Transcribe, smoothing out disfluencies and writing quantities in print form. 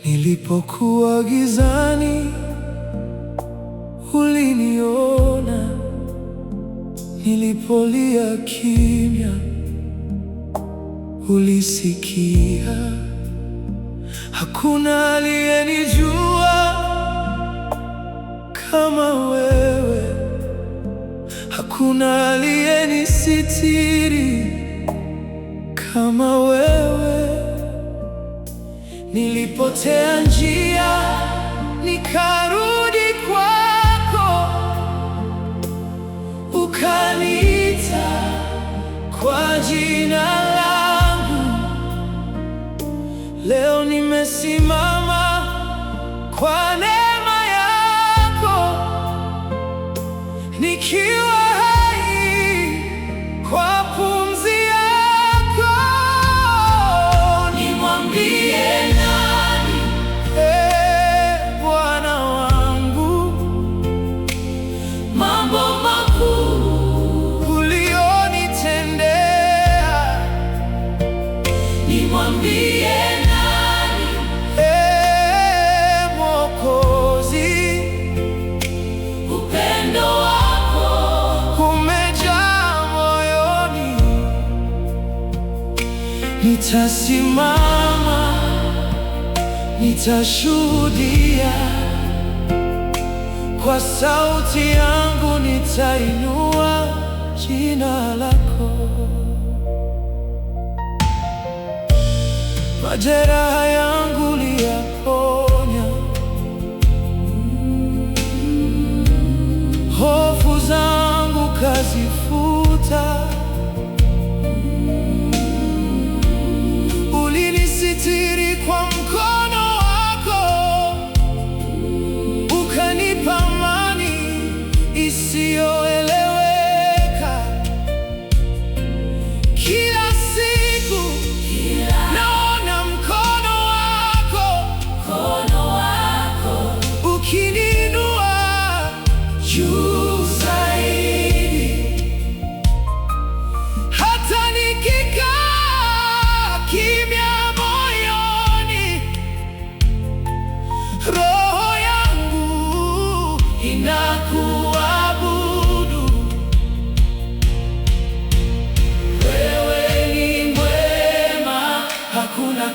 Nilipokuwa gizani, uliniona. Nilipolia kimya, ulisikia. Hakuna aliyenijua kama wewe, hakuna aliyenisitiri kama wewe. Nilipotea njia, nikarudi kwako, ukaniita kwa jina langu. Leo nimesimama kwa neema yako, nikiwa hai kwa pumzi yako. Nimwambie nani, Bwana wangu, mambo makuu ulionitendea. Nimwambie nani, Mwokozi, upendo wako umejaa moyoni. Nitasimama, nitashuhudia, kwa sauti yangu nitainua jina lako. Majeraha yangu uliyaponya, hofu zangu kazifuta. Ulinisitiri kwa mkono wako, ukanipa amani isiyoeleweka. Kila siku naona mkono wako ukiniinua juu zaidi. Hata nikikaa kimya moyoni, roho yangu inakuabudu. Wewe ni mwema, hakuna